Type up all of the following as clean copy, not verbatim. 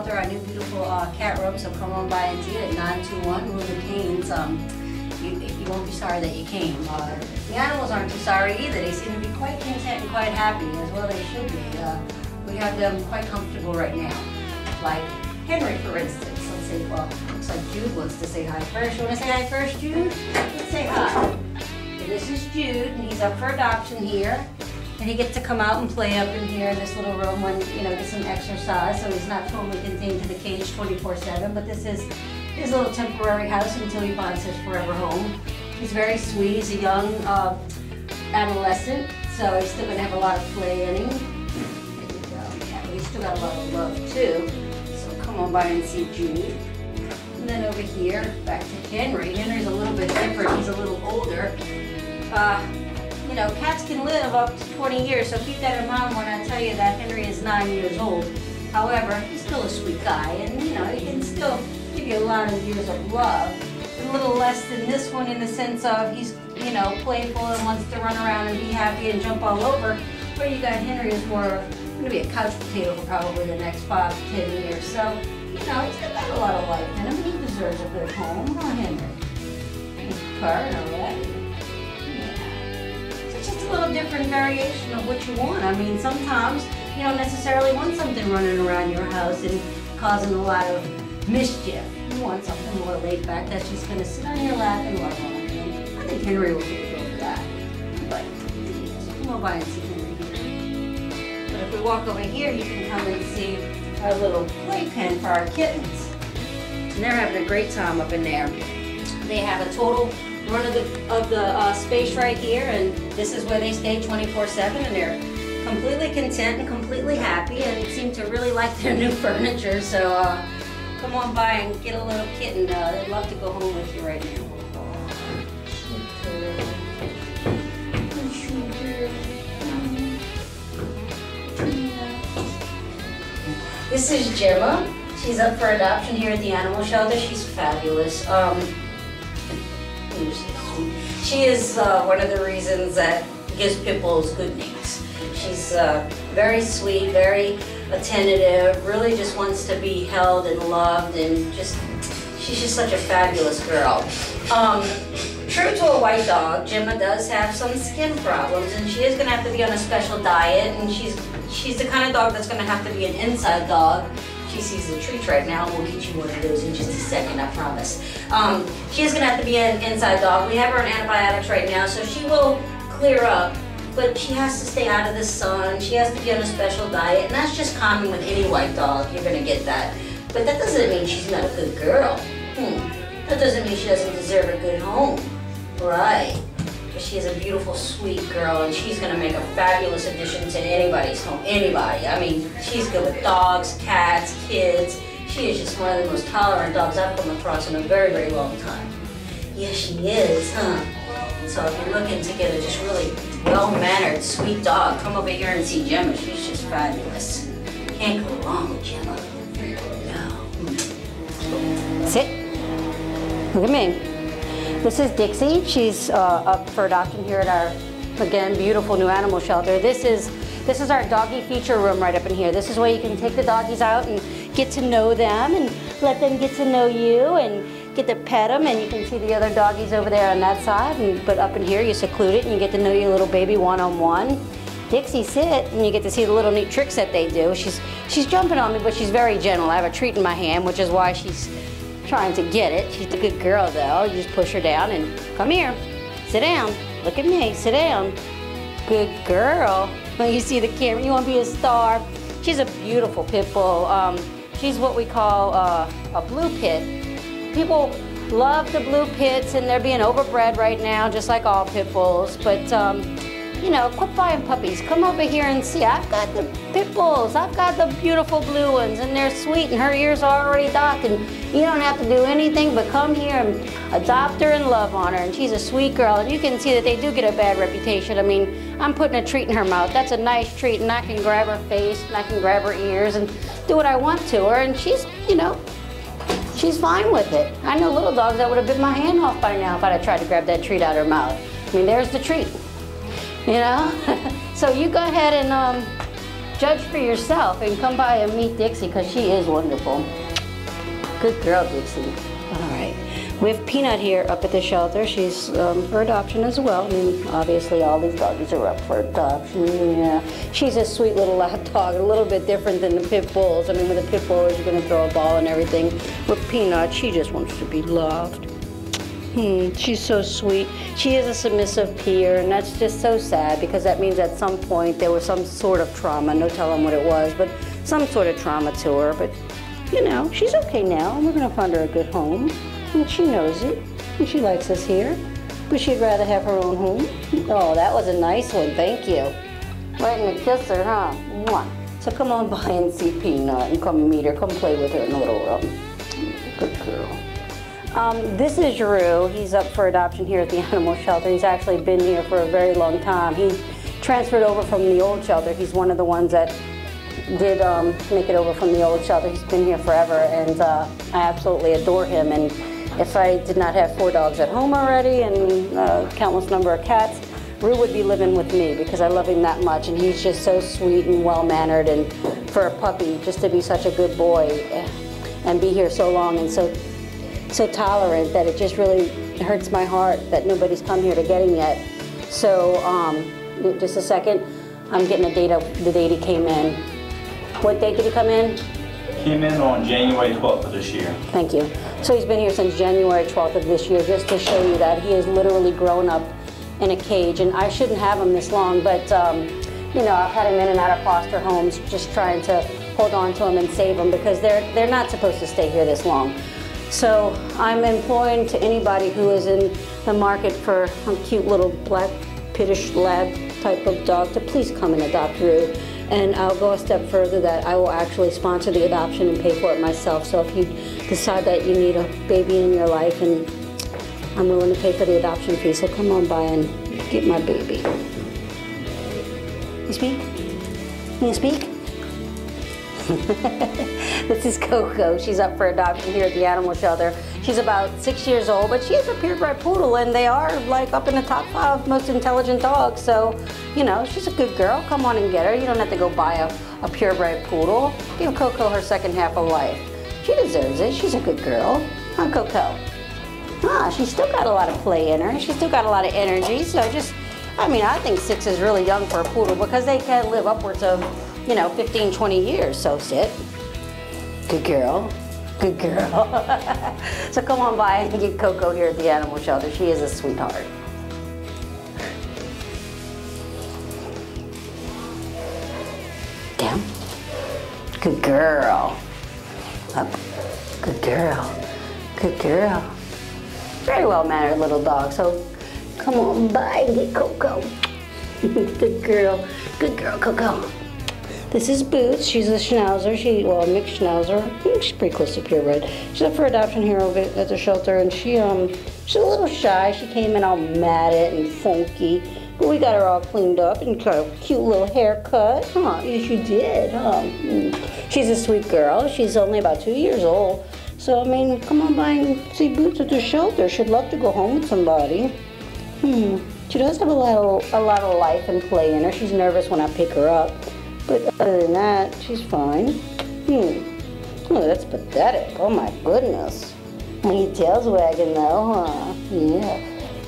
shelter, our new beautiful cat room, so come on by and see it at 921 Ruben Canes. You won't be sorry that you came. The animals aren't too sorry either. They seem to be quite content and quite happy, as well they should be. We have them quite comfortable right now. Like Henry, for instance. Let's see, well, looks like Jude wants to say hi first. You want to say hi first, Jude? Let's say hi. So this is Jude, and he's up for adoption here. And he gets to come out and play up in here in this little room when, you know, get some exercise, so he's not totally contained to the cage 24/7, but this is his little temporary house until he finds his forever home. He's very sweet. He's a young adolescent, so he's still going to have a lot of play in him. There you go. Yeah, but he's still got a lot of love, too. So come on by and see Jude. And then over here, back to Henry. Henry's a little bit different. He's a little older. You know, cats can live up to 20 years, so keep that in mind when I tell you that Henry is 9 years old. However, he's still a sweet guy, and you know, he can still give you a lot of years of love. A little less than this one in the sense of he's, you know, playful and wants to run around and be happy and jump all over. Where you got Henry is more going to be a couch potato for probably the next 5 to 10 years. So, you know, he's got a lot of life in him. He deserves a good home, huh, Henry? He's purring already. A little different variation of what you want. I mean, sometimes you don't necessarily want something running around your house and causing a lot of mischief. You want something more laid back that's just going to sit on your lap and love on you. I think Henry will be good with that. But yes, come on by and see Henry here. But if we walk over here, you can come and see our little playpen for our kittens. And they're having a great time up in there. They have a total run of the space right here, and this is where they stay 24/7, and they're completely content and completely happy and seem to really like their new furniture. So come on by and get a little kitten. They'd love to go home with you right now. This is Gemma. She's up for adoption here at the animal shelter. She's fabulous. She is one of the reasons that gives pit bulls good names. She's very sweet, very attentive, really just wants to be held and loved, and she's just such a fabulous girl. True to a white dog, Gemma does have some skin problems, and she is going to have to be on a special diet, and she's the kind of dog that's going to have to be an inside dog. She sees the treat right now. We'll get you one of those in just a second, I promise. She is going to have to be an inside dog. We have her on antibiotics right now, so she will clear up, but she has to stay out of the sun. She has to be on a special diet, and that's just common with any white dog. You're going to get that. But that doesn't mean she's not a good girl. That doesn't mean she doesn't deserve a good home. Right. But she is a beautiful, sweet girl, and she's going to make a fabulous addition to anybody's home. Anybody. I mean, she's good with dogs, cats, kids. She is just one of the most tolerant dogs I've come across in a very, very long time. Yes, she is, huh? So if you're looking to get a just really well-mannered, sweet dog, come over here and see Gemma. She's just fabulous. Can't go wrong with Gemma. No. Sit. Look at me. This is Dixie. She's up for adoption here at our, again, beautiful new animal shelter. This is our doggy feature room right up in here. This is where you can take the doggies out and get to know them and let them get to know you and get to pet them, and you can see the other doggies over there on that side, but up in here you seclude it and you get to know your little baby one-on-one. Dixie, sit, and you get to see the little neat tricks that they do. She's jumping on me, but she's very gentle. I have a treat in my hand, which is why she's trying to get it. She's a good girl though. You just push her down and come here. Sit down. Look at me. Sit down. Good girl. When you see the camera, you want to be a star. She's a beautiful pit bull. She's what we call a blue pit. People love the blue pits, and they're being overbred right now, just like all pit bulls. But you know, quit buying puppies. Come over here and see. I've got the pit bulls. I've got the beautiful blue ones, and they're sweet, and her ears are already docked, and you don't have to do anything but come here and adopt her and love on her, and she's a sweet girl, and you can see that they do get a bad reputation. I mean, I'm putting a treat in her mouth. That's a nice treat, and I can grab her face, and I can grab her ears, and do what I want to her, and she's, you know, she's fine with it. I know little dogs that would have bit my hand off by now if I'd have tried to grab that treat out of her mouth. I mean, there's the treat. You know? So you go ahead and judge for yourself and come by and meet Dixie because she is wonderful. Good girl, Dixie. All right. We have Peanut here up at the shelter. She's for adoption as well. I mean, obviously all these doggies are up for adoption. Yeah. She's a sweet little lap dog, a little bit different than the pit bulls. I mean, with the pit bulls, you're gonna throw a ball and everything. With Peanut, she just wants to be loved. She's so sweet. She is a submissive peer, and that's just so sad because that means at some point there was some sort of trauma. No telling what it was, but some sort of trauma to her. But you know, she's okay now, and we're gonna find her a good home. And she knows it, and she likes us here. But she'd rather have her own home. Oh, that was a nice one, thank you. Right in the kisser, huh? Mwah. So come on by and see Peanut and come meet her, come play with her in the little room. Good girl. This is Drew. He's up for adoption here at the animal shelter. He's actually been here for a very long time. He transferred over from the old shelter. He's one of the ones that did make it over from the old shelter. He's been here forever, and I absolutely adore him. And if I did not have 4 dogs at home already and a countless number of cats, Rue would be living with me because I love him that much, and he's just so sweet and well-mannered, and for a puppy, just to be such a good boy and be here so long and so tolerant that it just really hurts my heart that nobody's come here to get him yet. So, just a second, I'm getting a date of the date he came in. What date did he come in? Came in on January 12th of this year. Thank you. So he's been here since January 12th of this year, just to show you that he has literally grown up in a cage. And I shouldn't have him this long, but you know, I've had him in and out of foster homes, just trying to hold on to him and save him because they're not supposed to stay here this long. So I'm imploring to anybody who is in the market for a cute little black pittish lab type of dog to please come and adopt Rue. And I'll go a step further that I will actually sponsor the adoption and pay for it myself. So if you decide that you need a baby in your life, and I'm willing to pay for the adoption fee, so come on by and get my baby. You speak? Can you speak? This is Coco. She's up for adoption here at the animal shelter. She's about 6 years old, but she is a purebred poodle, and they are like up in the top 5 most intelligent dogs. So, you know, she's a good girl. Come on and get her. You don't have to go buy a purebred poodle. Give Coco her second half of life. She deserves it. She's a good girl. Huh, Coco? Ah, she's still got a lot of play in her. She's still got a lot of energy. So I mean, I think 6 is really young for a poodle because they can live upwards of, you know, 15, 20 years. So sit. Good girl. Good girl. So come on by and get Coco here at the animal shelter. She is a sweetheart. Down. Good girl. Up. Good girl. Good girl. Very well-mannered little dog. So come on by and get Coco. Good girl. Good girl, Coco. This is Boots. She's a Schnauzer. Well, a mixed Schnauzer. She's pretty close to purebred. She's up for adoption here over at the shelter, and she's a little shy. She came in all matted and funky, but we got her all cleaned up and got a cute little haircut. Huh? Yes, you did. Huh? She's a sweet girl. She's only about 2 years old. So I mean, come on by and see Boots at the shelter. She'd love to go home with somebody. She does have a lot of life and play in her. She's nervous when I pick her up. But other than that, she's fine. Oh, that's pathetic. Oh my goodness. And your tail's wagging though, huh? Yeah.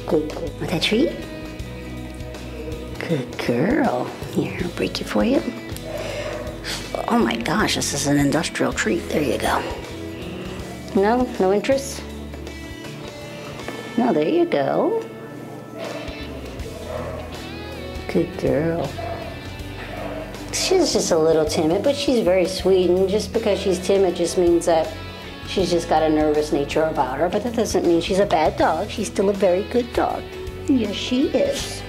Good. Want that treat? Good girl. Here, I'll break it for you. Oh my gosh, this is an industrial treat. There you go. No interest? No, there you go. Good girl. She's just a little timid, but she's very sweet, and just because she's timid just means that she's just got a nervous nature about her, but that doesn't mean she's a bad dog. She's still a very good dog. Yes, she is.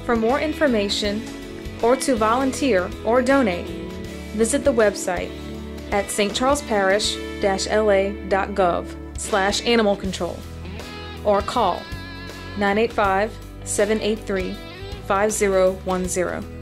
For more information, or to volunteer or donate, visit the website at stcharlesparish.org. cod-la.gov/animal control or call 985-783-5010.